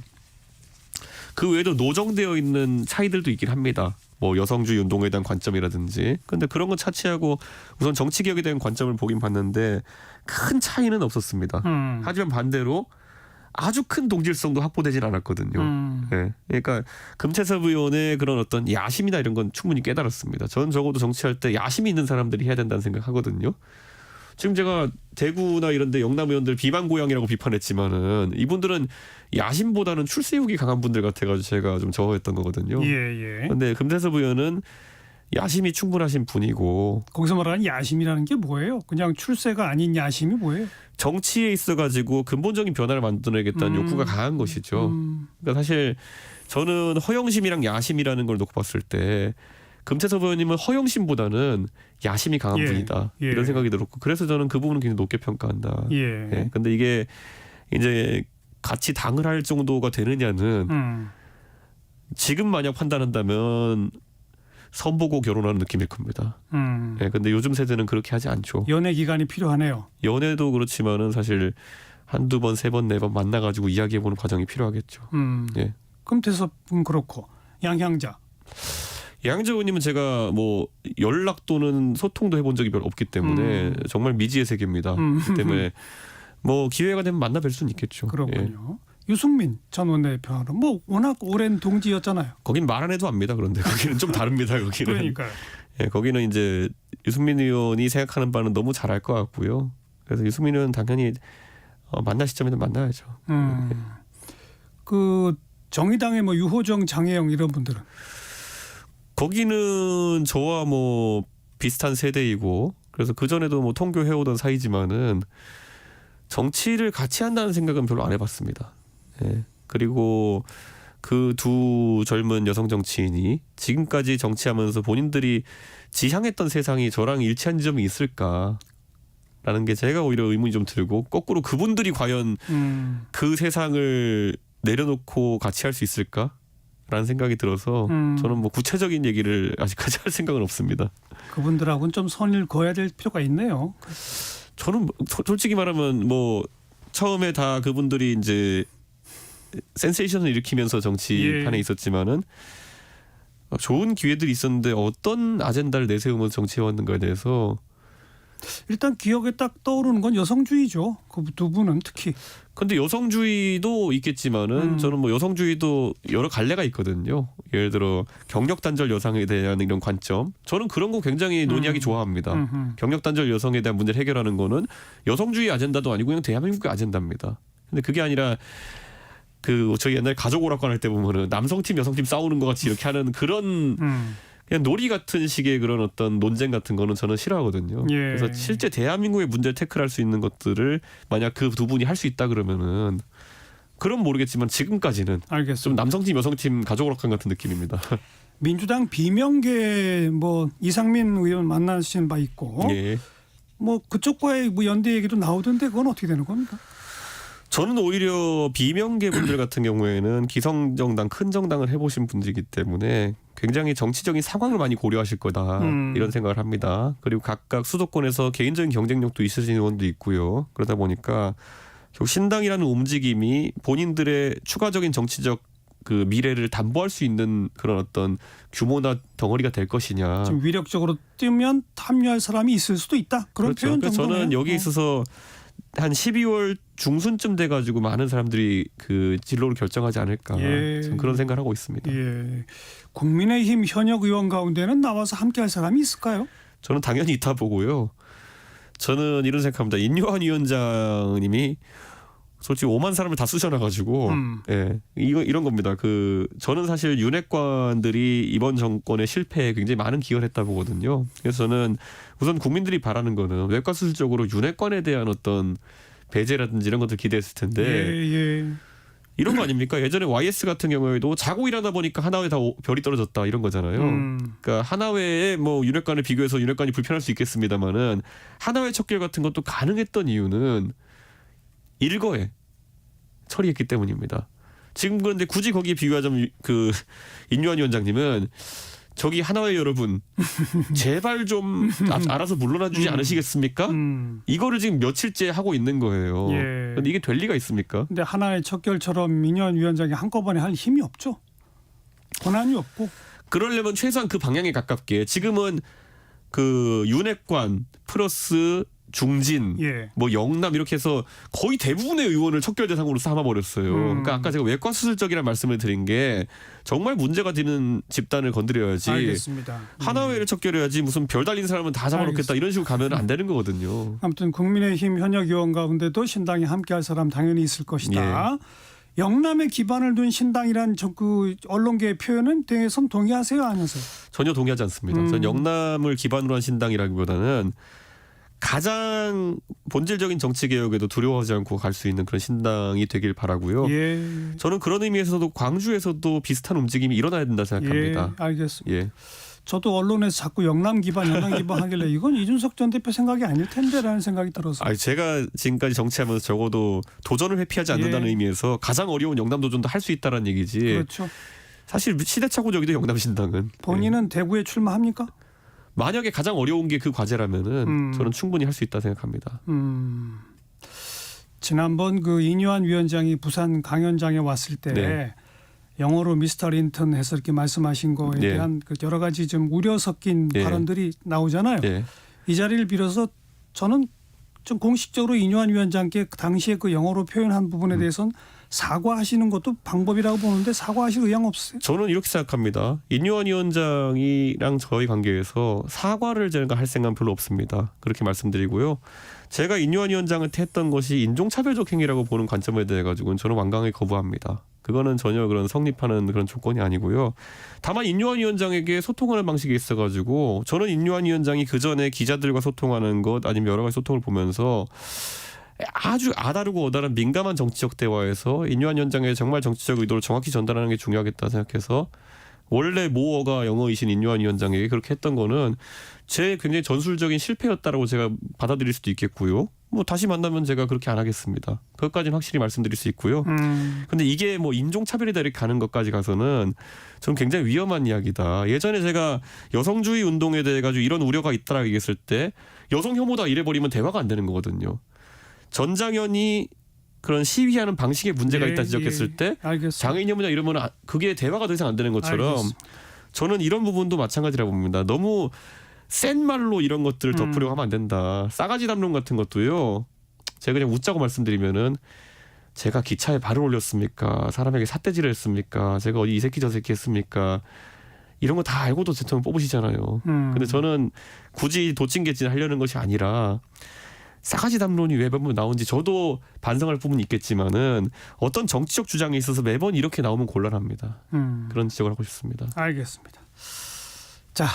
그 외에도 노정되어 있는 차이들도 있긴 합니다. 뭐 여성주의 운동에 대한 관점이라든지. 근데 그런 건 차치하고 우선 정치개혁에 대한 관점을 보긴 봤는데 큰 차이는 없었습니다. 하지만 반대로 아주 큰 동질성도 확보되진 않았거든요. 예. 그러니까 금태섭 의원의 그런 어떤 야심이나 이런 건 충분히 깨달았습니다. 저는 적어도 정치할 때 야심이 있는 사람들이 해야 된다는 생각하거든요. 지금 제가 대구나 이런 데 영남 의원들 비만고양이라고 비판했지만은 이분들은 야심보다는 출세욕이 강한 분들 같아가지고 제가 좀 저어했던 거거든요. 그런데 금태섭 의원은 야심이 충분하신 분이고. 거기서 말하는 야심이라는 게 뭐예요? 그냥 출세가 아닌 야심이 뭐예요? 정치에 있어가지고 근본적인 변화를 만들어내겠다는 욕구가 강한 것이죠. 그러니까 사실 저는 허영심이랑 야심이라는 걸 놓고 봤을 때 금태섭 의원님은 허영심보다는 야심이 강한 분이다. 이런 생각이 들었고 그래서 저는 그 부분은 굉장히 높게 평가한다. 근데 이게 이제 같이 당을 할 정도가 되느냐는 지금 만약 판단한다면 선보고 결혼하는 느낌일 겁니다. 근데 요즘 세대는 그렇게 하지 않죠. 연애 기간이 필요하네요. 연애도 그렇지만은 사실 한두 번, 세 번, 네 번 만나가지고 이야기해보는 과정이 필요하겠죠. 금태섭은 그렇고 양향자. 양자 의원님은 제가 뭐 연락 또는 소통도 해본 적이 별로 없기 때문에 정말 미지의 세계입니다. 그렇기 때문에 뭐 기회가 되면 만나 뵐 수는 있겠죠. 그렇군요. 유승민 전 원내대표는 뭐 워낙 오랜 동지였잖아요. 거긴 말 안 해도 압니다. 그런데 거기는 좀 다릅니다. 거기는. 그러니까요. 거기는 이제 유승민 의원이 생각하는 바는 너무 잘할 것 같고요. 그래서 유승민 의원은 당연히 만날 시점에는 만나야죠. 그 정의당의 뭐 유호정, 장혜영 이런 분들은 거기는 저와 뭐 비슷한 세대이고 그래서 그 전에도 뭐 통교해오던 사이지만은 정치를 같이 한다는 생각은 별로 안 해봤습니다. 그리고 그 두 젊은 여성 정치인이 지금까지 정치하면서 본인들이 지향했던 세상이 저랑 일치한 점이 있을까라는 게 제가 오히려 의문이 좀 들고 거꾸로 그분들이 과연 그 세상을 내려놓고 같이 할 수 있을까라는 생각이 들어서 저는 뭐 구체적인 얘기를 아직까지 할 생각은 없습니다. 그분들하고는 좀 선을 그어야 될 필요가 있네요. 저는 솔직히 말하면 뭐 처음에 다 그분들이 이제 센세이션을 일으키면서 정치판에 있었지만은 좋은 기회들이 있었는데 어떤 아젠다를 내세우면서 정치해왔는가에 대해서 일단 기억에 딱 떠오르는 건 여성주의죠. 그 두 분은 특히. 근데 여성주의도 있겠지만은 저는 뭐 여성주의도 여러 갈래가 있거든요. 예를 들어 경력 단절 여성에 대한 이런 관점. 저는 그런 거 굉장히 논의하기 좋아합니다. 경력 단절 여성에 대한 문제를 해결하는 거는 여성주의 아젠다도 아니고 그냥 대한민국의 아젠다입니다. 근데 그게 아니라 그 저희 옛날 가족 오락관 할 때 보면은 남성팀 여성팀 싸우는 것 같이 이렇게 하는 그런 그냥 놀이 같은 식의 그런 어떤 논쟁 같은 거는 저는 싫어하거든요. 그래서 실제 대한민국의 문제를 태클할 수 있는 것들을 만약 그 두 분이 할 수 있다 그러면은 그럼 모르겠지만 지금까지는 알겠습니다. 좀 남성팀 여성팀 가족 오락관 같은 느낌입니다. 민주당 비명계 뭐 이상민 의원 만나신 바 있고 뭐 그쪽과의 뭐 연대 얘기도 나오던데 그건 어떻게 되는 겁니까? 저는 오히려 비명계 분들 같은 경우에는 기성정당 큰 정당을 해보신 분들이기 때문에 굉장히 정치적인 상황을 많이 고려하실 거다 이런 생각을 합니다. 그리고 각각 수도권에서 개인적인 경쟁력도 있으신 의원도 있고요. 그러다 보니까 결국 신당이라는 움직임이 본인들의 추가적인 정치적 그 미래를 담보할 수 있는 그런 어떤 규모나 덩어리가 될 것이냐. 좀 위력적으로 뛰면 합류할 사람이 있을 수도 있다. 그런 그렇죠. 표현 그래서 정도네요. 저는 여기에 있어서 한 12월 중순쯤 돼가지고 많은 사람들이 그 진로를 결정하지 않을까 저는 그런 생각을 하고 있습니다. 국민의힘 현역 의원 가운데는 나와서 함께할 사람이 있을까요? 저는 당연히 있다 보고요. 저는 이런 생각합니다. 인요한 위원장님이 솔직히 5만 사람을 다 쑤셔놔가지고 이런 겁니다. 그 저는 사실 윤핵관들이 이번 정권의 실패에 굉장히 많은 기여를 했다 보거든요. 그래서 저는 우선 국민들이 바라는 거는 외과 수술적으로 윤핵관에 대한 어떤 배제라든지 이런 것들 기대했을 텐데 이런 거 아닙니까? 예전에 YS 같은 경우에도 자고 일하다 보니까 하나회 다 별이 떨어졌다 이런 거잖아요. 그러니까 하나회에 뭐 윤핵관을 비교해서 윤핵관이 불편할 수 있겠습니다만은 하나회 척결 같은 것도 가능했던 이유는 일거에 처리했기 때문입니다. 지금 그런데 굳이 거기에 비유하자면 그 인요한 위원장님은 저기 하나회 여러분 제발 좀 알아서 물러나주지 않으시겠습니까? 이거를 지금 며칠째 하고 있는 거예요. 근데 이게 될 리가 있습니까? 근데 하나의 척결처럼 인요한 위원장이 한꺼번에 할 힘이 없죠. 권한이 없고. 그러려면 최소한 그 방향에 가깝게 지금은 그 윤핵관 플러스 중진 예. 뭐 영남 이렇게 해서 거의 대부분의 의원을 척결 대상으로 삼아버렸어요. 그러니까 아까 제가 외과 수술적이라는 말씀을 드린 게 정말 문제가 되는 집단을 건드려야지. 알겠습니다. 하나회를 척결해야지 무슨 별 달린 사람은 다 잡아놓겠다 알겠습니다. 이런 식으로 가면 안 되는 거거든요. 아무튼 국민의힘 현역 의원 가운데도 신당에 함께할 사람 당연히 있을 것이다. 영남에 기반을 둔 신당이란 그 언론계의 표현은 대선 동의하세요, 안 하세요? 전혀 동의하지 않습니다. 저는 영남을 기반으로 한 신당이라기보다는 가장 본질적인 정치 개혁에도 두려워하지 않고 갈 수 있는 그런 신당이 되길 바라고요. 예. 저는 그런 의미에서도 광주에서도 비슷한 움직임이 일어나야 된다 생각합니다. 예, 알겠습니다. 예. 저도 언론에서 자꾸 영남 기반 하길래 이건 이준석 전 대표 생각이 아닐 텐데라는 생각이 들어서. 아니 제가 지금까지 정치하면서 적어도 도전을 회피하지 않는다는 예. 의미에서 가장 어려운 영남 도전도 할 수 있다는 얘기지. 그렇죠. 사실 시대착오적이도 영남 신당은. 본인은 대구에 출마합니까? 만약에 가장 어려운 게 그 과제라면은 저는 충분히 할 수 있다 생각합니다. 지난번 그 이뇨한 위원장이 부산 강연장에 왔을 때 네. 영어로 미스터 린턴 해서 이렇게 말씀하신 거에 네. 대한 그 여러 가지 좀 우려 섞인 네. 발언들이 나오잖아요. 예. 이 자리를 빌어서 저는 좀 공식적으로 이뇨한 위원장께 당시에 그 영어로 표현한 부분에 대해서는 사과하시는 것도 방법이라고 보는데 사과하실 의향 없으세요? 저는 이렇게 생각합니다. 인요한 위원장이랑 저희 관계에서 사과를 제가 할 생각은 별로 없습니다. 그렇게 말씀드리고요. 제가 인요한 위원장한테 했던 것이 인종차별적 행위라고 보는 관점에 대해 가지고는 저는 완강히 거부합니다. 그거는 전혀 그런 성립하는 그런 조건이 아니고요. 다만 인요한 위원장에게 소통하는 방식이 있어가지고 저는 인요한 위원장이 그 전에 기자들과 소통하는 것 아니면 여러 가지 소통을 보면서 아주 아다르고 어다른 민감한 정치적 대화에서 인요한 위원장의 정말 정치적 의도를 정확히 전달하는 게 중요하겠다 생각해서 원래 모어가 영어이신 인요한 위원장에게 그렇게 했던 거는 제 굉장히 전술적인 실패였다라고 제가 받아들일 수도 있겠고요. 뭐 다시 만나면 제가 그렇게 안 하겠습니다. 그것까지는 확실히 말씀드릴 수 있고요. 근데 이게 뭐 인종차별이다 이렇게 가는 것까지 가서는 저는 굉장히 위험한 이야기다. 예전에 제가 여성주의 운동에 대해 가지고 이런 우려가 있다라고 얘기했을 때 여성 혐오다 이래버리면 대화가 안 되는 거거든요. 전장현이 그런 시위하는 방식에 문제가 있다 지적했을 때 장애인 혐오냐 이러면 그게 대화가 더 이상 안 되는 것처럼 알겠습니다. 저는 이런 부분도 마찬가지라고 봅니다. 너무 센 말로 이런 것들을 덮으려고 하면 안 된다. 싸가지 담론 같은 것도요. 제가 그냥 웃자고 말씀드리면은 제가 기차에 발을 올렸습니까? 사람에게 삿대질을 했습니까? 제가 어디 이 새끼 저 새끼 했습니까? 이런 거 다 알고도 대통령 뽑으시잖아요. 근데 저는 굳이 도찐개찐 하려는 것이 아니라 싸가지 담론이 왜 매번 나온지 저도 반성할 부분이 있겠지만은 어떤 정치적 주장에 있어서 매번 이렇게 나오면 곤란합니다. 그런 지적을 하고 싶습니다. 알겠습니다. 자,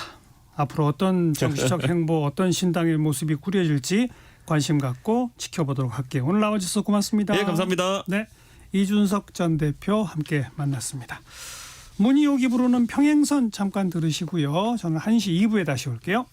앞으로 어떤 정치적 행보, 어떤 신당의 모습이 꾸려질지 관심 갖고 지켜보도록 할게요. 오늘 나와주셔서 고맙습니다. 네, 감사합니다. 네, 이준석 전 대표 함께 만났습니다. 문희옥이 부르는 평행선 잠깐 들으시고요. 저는 1시 2부에 다시 올게요.